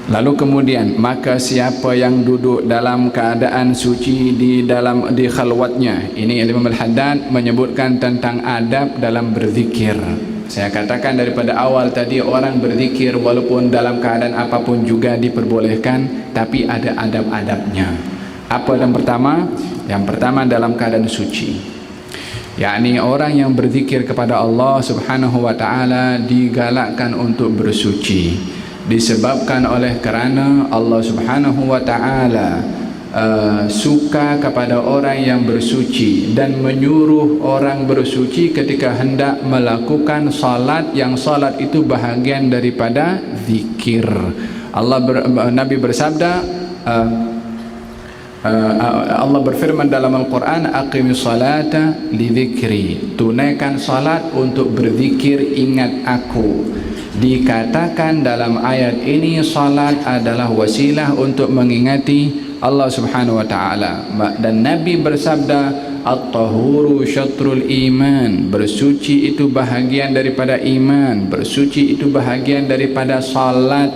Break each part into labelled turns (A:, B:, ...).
A: Lalu kemudian, maka siapa yang duduk dalam keadaan suci di khalwatnya. Ini Imam Al-Haddad menyebutkan tentang adab dalam berzikir. Saya katakan daripada awal tadi, orang berzikir walaupun dalam keadaan apapun juga diperbolehkan, tapi ada adab-adabnya. Apa yang pertama? Yang pertama dalam keadaan suci. yakni orang yang berzikir kepada Allah Subhanahu wa taala digalakkan untuk bersuci, disebabkan oleh kerana Allah Subhanahu wa taala suka kepada orang yang bersuci dan menyuruh orang bersuci ketika hendak melakukan salat, yang salat itu bahagian daripada zikir. Nabi bersabda, Allah berfirman dalam Al-Quran, aqimis salata li dzikri, tunaikan salat untuk berzikir, ingat aku. Dikatakan dalam ayat ini salat adalah wasilah untuk mengingati Allah Subhanahu wa taala. Dan Nabi bersabda, at-tahuru syatrul iman, bersuci itu bahagian daripada iman, bersuci itu bahagian daripada salat.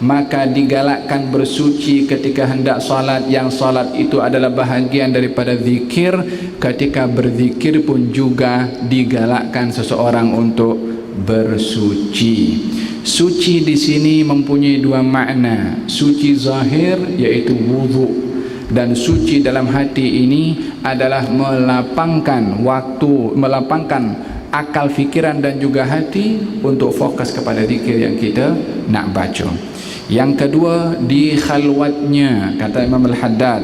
A: Maka digalakkan bersuci ketika hendak salat, yang salat itu adalah bahagian daripada zikir. Ketika berzikir pun juga digalakkan seseorang untuk bersuci. Suci di sini mempunyai dua makna. Suci zahir yaitu wudu, dan suci dalam hati ini adalah melapangkan waktu, melapangkan akal, fikiran dan juga hati untuk fokus kepada zikir yang kita nak baca. Yang kedua, di khalwatnya, kata Imam Al-Haddad,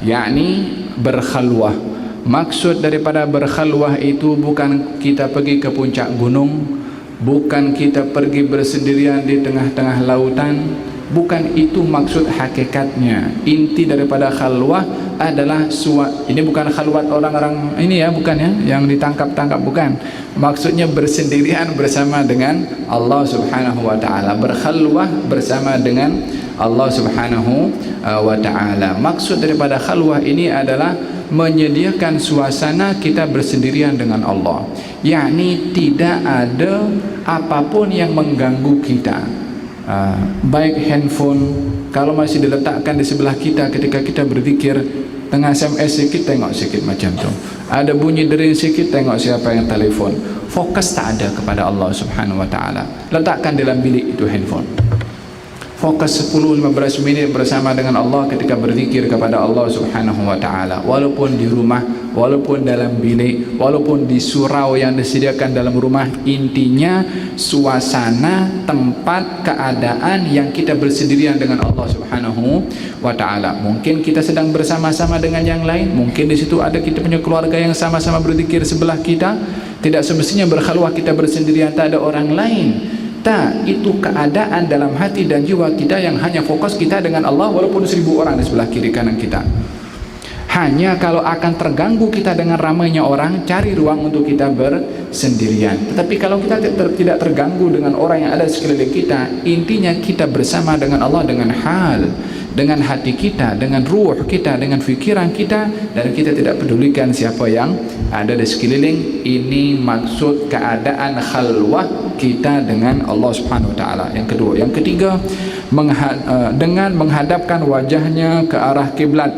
A: yakni berkhalwah. Maksud daripada berkhalwah itu bukan kita pergi ke puncak gunung, bukan kita pergi bersendirian di tengah-tengah lautan, bukan itu maksud hakikatnya. Inti daripada khalwah adalah ini bukan khalwat orang-orang ini ya, bukan ya, yang ditangkap-tangkap, bukan. Maksudnya bersendirian bersama dengan Allah Subhanahu wa taala, berkhalwah bersama dengan Allah Subhanahu wa taala. Maksud daripada khalwah ini adalah menyediakan suasana kita bersendirian dengan Allah, yakni tidak ada apapun yang mengganggu kita. Baik handphone, kalau masih diletakkan di sebelah kita ketika kita berzikir, tengah SMS sikit, tengok sikit macam tu, ada bunyi dering sikit, tengok siapa yang telefon. Fokus tak ada kepada Allah Subhanahu wa taala. Letakkan dalam bilik itu handphone, fokus 10-15 minit bersama dengan Allah ketika berzikir kepada Allah Subhanahu wa taala. Walaupun di rumah, walaupun dalam bilik, walaupun di surau yang disediakan dalam rumah, intinya suasana, tempat, keadaan yang kita bersendirian dengan Allah Subhanahu wa taala. Mungkin kita sedang bersama-sama dengan yang lain, mungkin di situ ada kita punya keluarga yang sama-sama berzikir sebelah kita. Tidak semestinya berkhalwah kita bersendirian, tak ada orang lain. Tak, itu keadaan dalam hati dan jiwa kita yang hanya fokus kita dengan Allah, walaupun 1000 orang di sebelah kiri kanan kita. Hanya kalau akan terganggu kita dengan ramainya orang, cari ruang untuk kita bersendirian. Tetapi kalau kita tidak terganggu dengan orang yang ada di sekeliling kita, intinya kita bersama dengan Allah dengan hal, dengan hati kita, dengan ruh kita, dengan fikiran kita, dan kita tidak pedulikan siapa yang ada di sekeliling. Ini maksud keadaan khalwah kita dengan Allah Subhanahu wa taala. Yang kedua, yang ketiga, dengan menghadapkan wajahnya ke arah kiblat.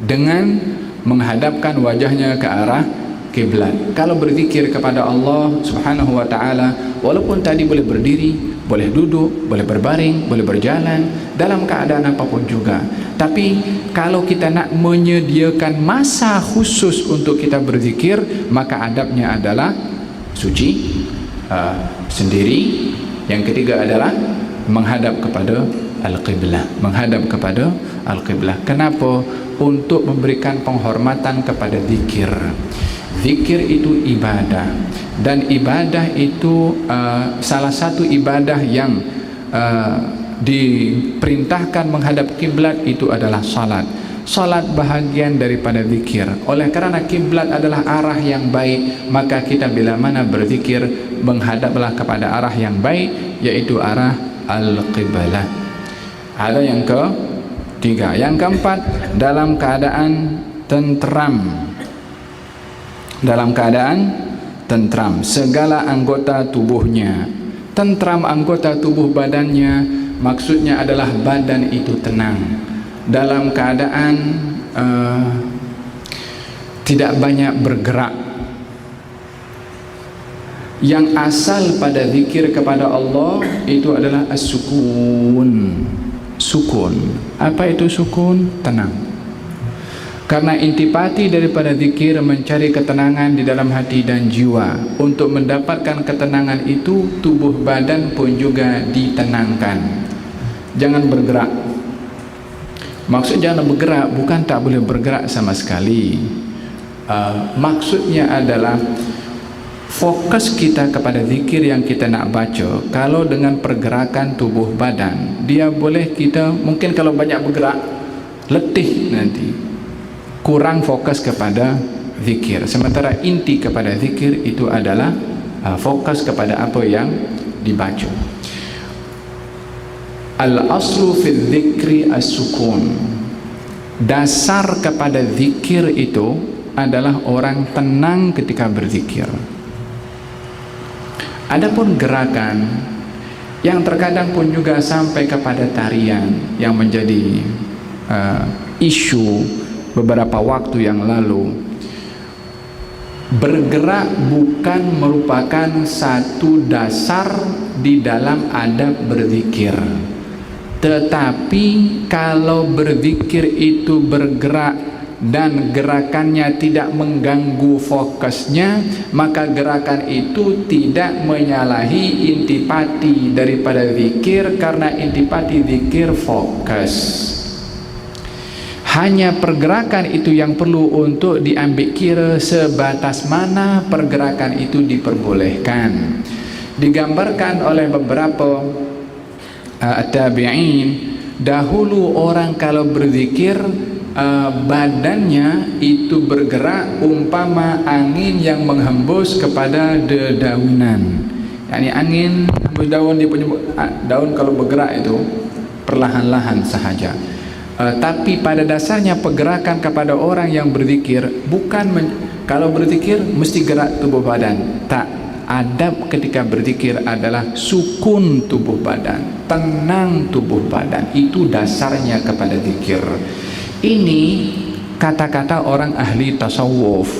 A: Dengan menghadapkan wajahnya ke arah kiblat. Kalau berzikir kepada Allah Subhanahu wa taala, walaupun tadi boleh berdiri, boleh duduk, boleh berbaring, boleh berjalan, dalam keadaan apapun juga. Tapi kalau kita nak menyediakan masa khusus untuk kita berzikir, maka adabnya adalah suci, sendiri. Yang ketiga adalah menghadap kepada Al-Qiblah, menghadap kepada Al-Qiblah. Kenapa? Untuk memberikan penghormatan kepada zikir. Zikir itu ibadah, dan ibadah itu salah satu ibadah yang diperintahkan menghadap kiblat itu adalah salat. Salat bahagian daripada zikir. Oleh kerana kiblat adalah arah yang baik, maka kita bila mana berzikir menghadaplah kepada arah yang baik, yaitu arah Al-Qiblah. Ada yang ketiga. Yang keempat, dalam keadaan tenteram. Dalam keadaan tenteram segala anggota tubuhnya. Tenteram anggota tubuh badannya maksudnya adalah badan itu tenang dalam keadaan tidak banyak bergerak. Yang asal pada zikir kepada Allah itu adalah as-sukun. Sukun. Apa itu sukun? Tenang. Karena intipati daripada zikir mencari ketenangan di dalam hati dan jiwa. Untuk mendapatkan ketenangan itu, tubuh badan pun juga ditenangkan. Jangan bergerak. Maksud jangan bergerak bukan tak boleh bergerak sama sekali. Maksudnya adalah fokus kita kepada zikir yang kita nak baca. Kalau dengan pergerakan tubuh badan, dia boleh kita, mungkin kalau banyak bergerak letih nanti, kurang fokus kepada zikir. Sementara inti kepada zikir itu adalah fokus kepada apa yang dibaca. Al-aslu fi dzikri as-sukun. Dasar kepada zikir itu adalah orang tenang ketika berzikir. Adapun gerakan yang terkadang pun juga sampai kepada tarian yang menjadi isu beberapa waktu yang lalu. Bergerak bukan merupakan satu dasar di dalam adab berzikir. Tetapi kalau berzikir itu bergerak dan gerakannya tidak mengganggu fokusnya, maka gerakan itu tidak menyalahi intipati daripada zikir, karena intipati zikir fokus. Hanya pergerakan itu yang perlu untuk diambil kira sebatas mana pergerakan itu diperbolehkan. Digambarkan oleh beberapa tabi'in, dahulu orang kalau berzikir badannya itu bergerak umpama angin yang menghembus kepada dedaunan. Yani angin hembus daun, dia punya daun kalau bergerak itu perlahan-lahan sahaja. Tapi pada dasarnya pergerakan kepada orang yang berzikir bukan kalau berzikir mesti gerak tubuh badan. Tak, adab ketika berzikir adalah sukun tubuh badan, tenang tubuh badan. Itu dasarnya kepada zikir. Ini kata-kata orang ahli tasawuf,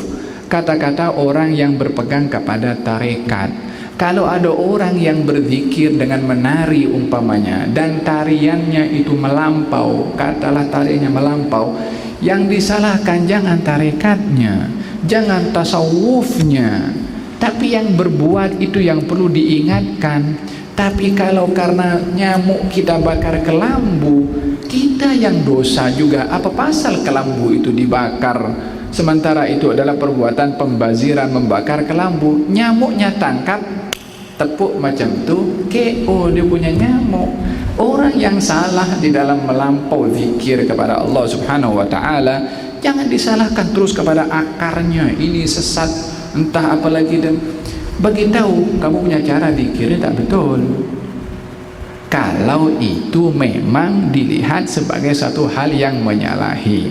A: kata-kata orang yang berpegang kepada tarekat. Kalau ada orang yang berzikir dengan menari umpamanya, dan tariannya itu melampau, katalah tariannya melampau, yang disalahkan jangan tarekatnya, jangan tasawufnya, tapi yang berbuat itu yang perlu diingatkan. Tapi kalau karena nyamuk kita bakar kelambu, kita yang dosa juga. Apa pasal kelambu itu dibakar, sementara itu adalah perbuatan pembaziran membakar kelambu. Nyamuknya tangkap, tepuk macam tu, KO dia punya nyamuk. Orang yang salah di dalam melampau zikir kepada Allah Subhanahu wa taala, jangan disalahkan terus kepada akarnya, ini sesat entah apa lagi, dan bagi tahu kamu punya cara zikirnya tak betul. Kalau itu memang dilihat sebagai satu hal yang menyalahi,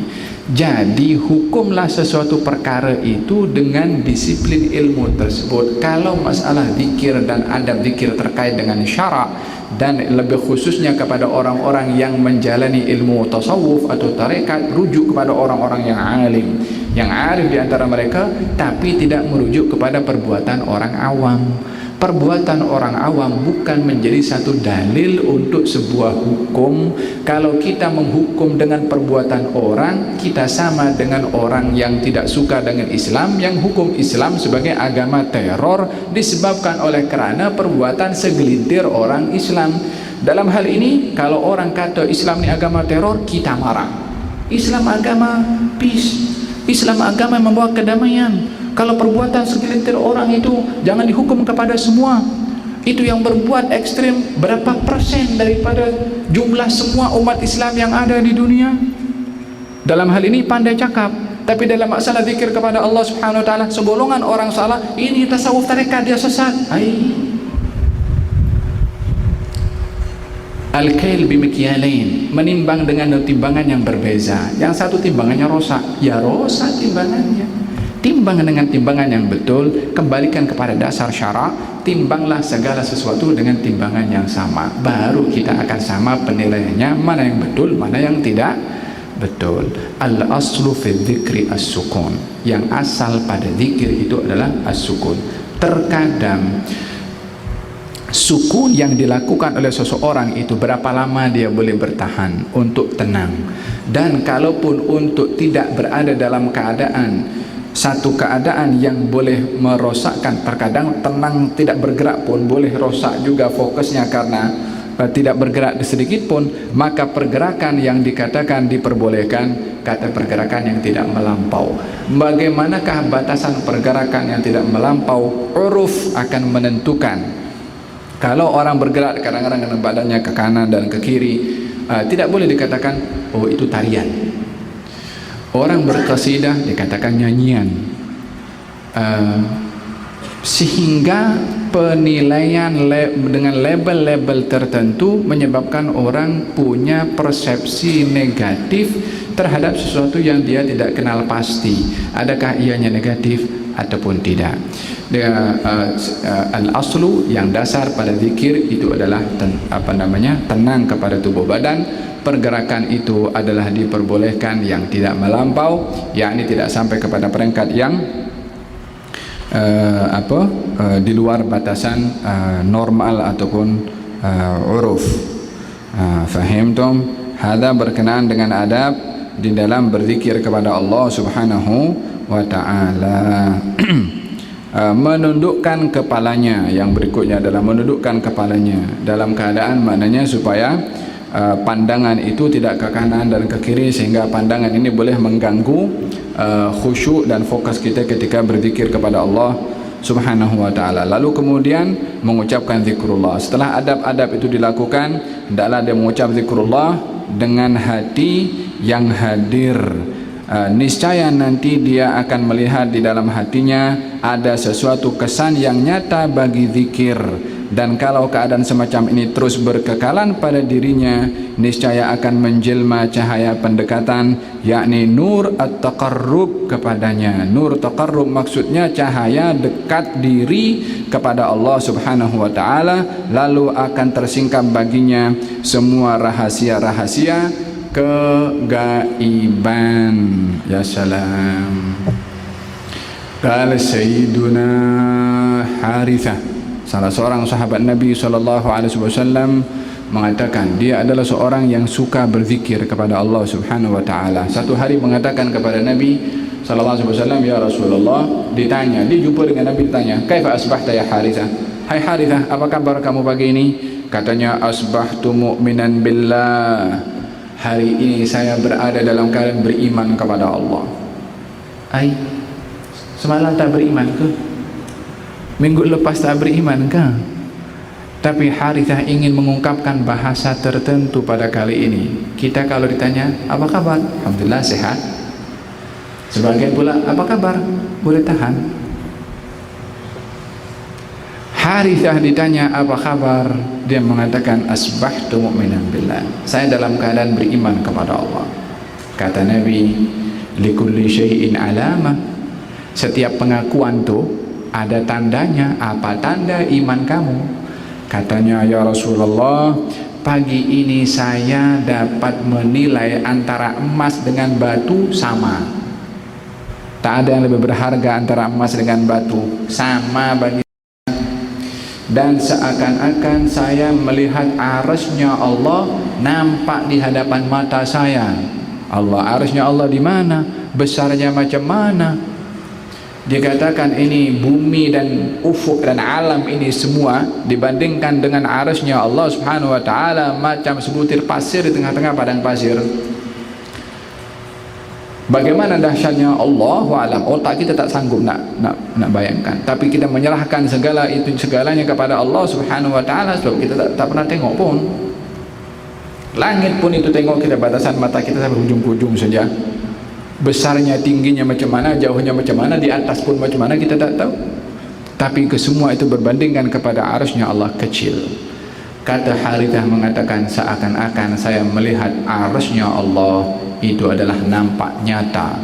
A: jadi hukumlah sesuatu perkara itu dengan disiplin ilmu tersebut. Kalau masalah zikir dan adab zikir terkait dengan syarak, dan lebih khususnya kepada orang-orang yang menjalani ilmu tasawuf atau tarekat, rujuk kepada orang-orang yang alim, yang arif di antara mereka, tapi tidak merujuk kepada perbuatan orang awam. Perbuatan orang awam bukan menjadi satu dalil untuk sebuah hukum. Kalau kita menghukum dengan perbuatan orang, kita sama dengan orang yang tidak suka dengan Islam, yang hukum Islam sebagai agama teror disebabkan oleh kerana perbuatan segelintir orang Islam. Dalam hal ini, kalau orang kata Islam ini agama teror, kita marah. Islam agama peace, Islam agama yang membawa kedamaian. Kalau perbuatan segelintir orang itu jangan dihukum kepada semua. Itu yang berbuat ekstrim berapa persen daripada jumlah semua umat Islam yang ada di dunia. Dalam hal ini pandai cakap, tapi dalam masalah zikir kepada Allah Subhanahu wa taala, segolongan orang salah, ini tasawuf tarekat dia sesat. Al-kail bimikyalain, menimbang dengan timbangan yang berbeza. Yang satu timbangannya rosak, ya rosak timbangannya. timbang dengan timbangan yang betul, kembalikan kepada dasar syarak, timbanglah segala sesuatu dengan timbangan yang sama, baru kita akan sama penilaiannya, mana yang betul, mana yang tidak betul. Al-aslu fi dzikri as-sukun, yang asal pada zikir itu adalah as-sukun. Terkadang sukun yang dilakukan oleh seseorang itu berapa lama dia boleh bertahan untuk tenang, dan kalaupun untuk tidak berada dalam keadaan satu keadaan yang boleh merosakkan, terkadang tenang tidak bergerak pun boleh rosak juga fokusnya karena tidak bergerak sedikit pun, maka pergerakan yang dikatakan diperbolehkan, kata pergerakan yang tidak melampau. Bagaimanakah batasan pergerakan yang tidak melampau? Uruf akan menentukan. Kalau orang bergerak kadang-kadang dengan badannya ke kanan dan ke kiri, tidak boleh dikatakan oh itu tarian. Orang berqasidah dikatakan nyanyian. Sehingga penilaian dengan label-label tertentu menyebabkan orang punya persepsi negatif terhadap sesuatu yang dia tidak kenal pasti. Adakah ianya negatif ataupun tidak? Al-aslu yang dasar pada zikir itu adalah tenang kepada tubuh badan. Pergerakan itu adalah diperbolehkan yang tidak melampau, yakni tidak sampai kepada peringkat yang di luar batasan normal ataupun uruf. Fahimtum? Hadza berkenaan dengan adab di dalam berzikir kepada Allah Subhanahu wa taala. Menundukkan kepalanya, yang berikutnya adalah menundukkan kepalanya dalam keadaan maknanya supaya pandangan itu tidak ke kanan dan ke kiri, sehingga pandangan ini boleh mengganggu khusyuk dan fokus kita ketika berzikir kepada Allah Subhanahu wa taala. Lalu kemudian mengucapkan zikrullah. Setelah adab-adab itu dilakukan, hendaklah dia mengucap zikrullah dengan hati yang hadir. Niscaya nanti dia akan melihat di dalam hatinya ada sesuatu kesan yang nyata bagi zikir, dan kalau keadaan semacam ini terus berkekalan pada dirinya, niscaya akan menjelma cahaya pendekatan, yakni nur at-taqarrub kepadanya. Nur taqarrub maksudnya cahaya dekat diri kepada Allah Subhanahu wa taala, lalu akan tersingkap baginya semua rahasia-rahasia kegaiban. Ya salam. Qala Sayyiduna Harithah, salah seorang sahabat Nabi SAW, mengatakan dia adalah seorang yang suka berzikir kepada Allah Subhanahu wa taala. Satu hari mengatakan kepada Nabi SAW, ya Rasulullah, dia jumpa dengan Nabi, ditanya, kaifa asbahta ya Harithah? Hai Harithah, apa kabar kamu pagi ini? Katanya, asbahtu mu'minan billah, hari ini saya berada dalam keadaan beriman kepada Allah. Semalam tak beriman ke? Minggu lepas tak beriman ke? Tapi Harithah ingin mengungkapkan bahasa tertentu pada kali ini. Kita kalau ditanya, apa kabar? Alhamdulillah sehat. Sebagian pula, apa kabar? Boleh tahan. Harithah ditanya, apa kabar? Dia mengatakan, asbahtu mu'minan billah, saya dalam keadaan beriman kepada Allah. Kata Nabi, likulli syai'in alama, setiap pengakuan tu ada tandanya. Apa tanda iman kamu? Katanya, ya Rasulullah, pagi ini saya dapat menilai antara emas dengan batu sama. Tak ada yang lebih berharga antara emas dengan batu, sama bagi. Dan seakan-akan saya melihat arasnya Allah nampak di hadapan mata saya. Allah, arasnya Allah di mana? Besarnya macam mana? Dia katakan ini bumi dan ufuk dan alam ini semua dibandingkan dengan arasnya Allah Subhanahu wa taala macam sebutir pasir di tengah-tengah padang pasir. Bagaimana dahsyatnya Allah wa'alam. Otak kita tak sanggup nak bayangkan. Tapi kita menyerahkan segalanya kepada Allah Subhanahu wa taala, sebab kita tak pernah tengok pun. Langit pun itu tengok kita, batasan mata kita sampai hujung ke hujung saja. Besarnya, tingginya macam mana, jauhnya macam mana, di atas pun macam mana kita tak tahu. Tapi kesemua itu berbandingkan kepada arasnya Allah kecil. Kata Harithah mengatakan, seakan-akan saya melihat arasnya Allah itu adalah nampak nyata.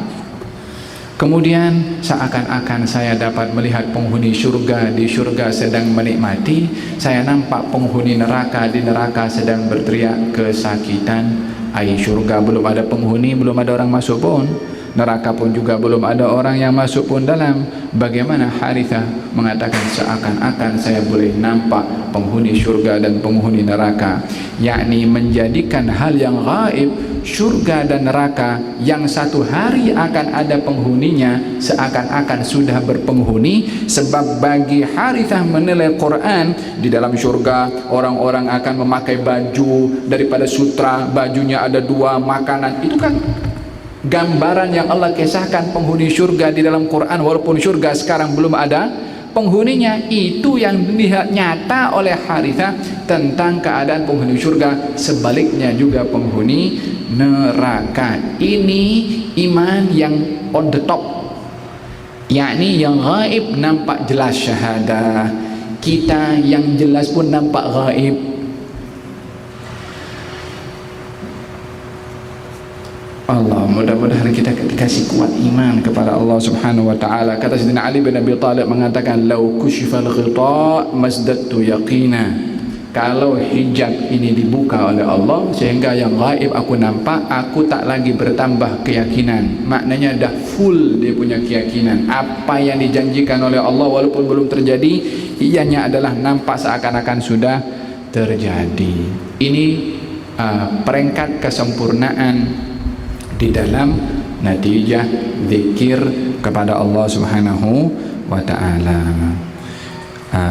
A: Kemudian seakan-akan saya dapat melihat penghuni syurga di syurga sedang menikmati, saya nampak penghuni neraka di neraka sedang berteriak kesakitan. Syurga belum ada penghuni, belum ada orang masuk pun, neraka pun juga belum ada orang yang masuk pun dalam. Bagaimana Harithah mengatakan seakan-akan saya boleh nampak penghuni syurga dan penghuni neraka, yakni menjadikan hal yang gaib, syurga dan neraka yang satu hari akan ada penghuninya, seakan-akan sudah berpenghuni. Sebab bagi Harithah menilai Quran, di dalam syurga orang-orang akan memakai baju daripada sutra, bajunya ada dua, makanan, itu kan gambaran yang Allah kisahkan penghuni syurga di dalam Quran. Walaupun syurga sekarang belum ada penghuninya, itu yang dilihat nyata oleh Harithah tentang keadaan penghuni syurga. Sebaliknya juga penghuni neraka. Ini iman yang on the top, yakni yang gaib nampak jelas syahadah. Kita yang jelas pun nampak gaib. Allah, mudah-mudahan kita dikasih kuat iman kepada Allah Subhanahu wa taala. Kata Sayyidina Ali bin Abi Thalib mengatakan, "Lau kushifal ghita masdattu yaqina." Kalau hijab ini dibuka oleh Allah sehingga yang gaib aku nampak, aku tak lagi bertambah keyakinan. Maknanya dah full dia punya keyakinan. Apa yang dijanjikan oleh Allah walaupun belum terjadi, ianya adalah nampak seakan-akan sudah terjadi. Ini peringkat kesempurnaan di dalam natijah zikir kepada Allah Subhanahu wa taala.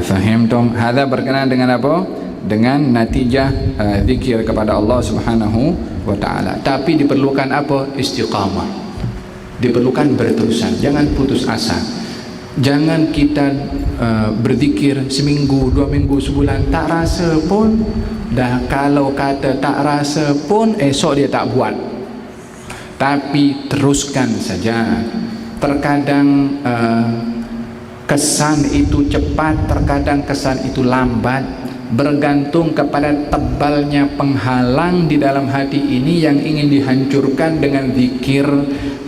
A: Fahimtum? Hadza berkenaan dengan apa? Dengan natijah zikir kepada Allah Subhanahu wa taala. Tapi diperlukan apa? Istiqamah. Diperlukan berterusan, jangan putus asa. Jangan kita berzikir seminggu, 2 minggu, sebulan tak rasa pun. Dah kalau kata tak rasa pun, esok dia tak buat. Tapi teruskan saja. Terkadang kesan itu cepat, terkadang kesan itu lambat, bergantung kepada tebalnya penghalang di dalam hati ini yang ingin dihancurkan dengan zikir.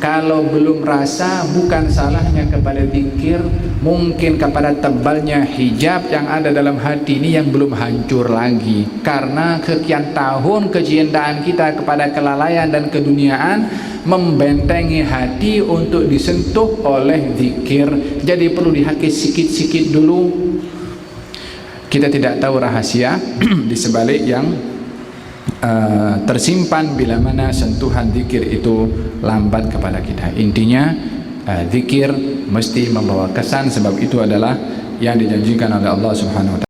A: Kalau belum rasa, bukan salahnya kepada zikir, mungkin kepada tebalnya hijab yang ada dalam hati ini yang belum hancur lagi. Karena sekian tahun kecintaan kita kepada kelalaian dan keduniaan membentengi hati untuk disentuh oleh zikir. Jadi perlu dihakis sikit-sikit dulu. Kita tidak tahu rahasia di sebalik yang tersimpan bila mana sentuhan zikir itu lambat kepada kita. Intinya zikir mesti membawa kesan, sebab itu adalah yang dijanjikan oleh Allah Subhanahu wa taala.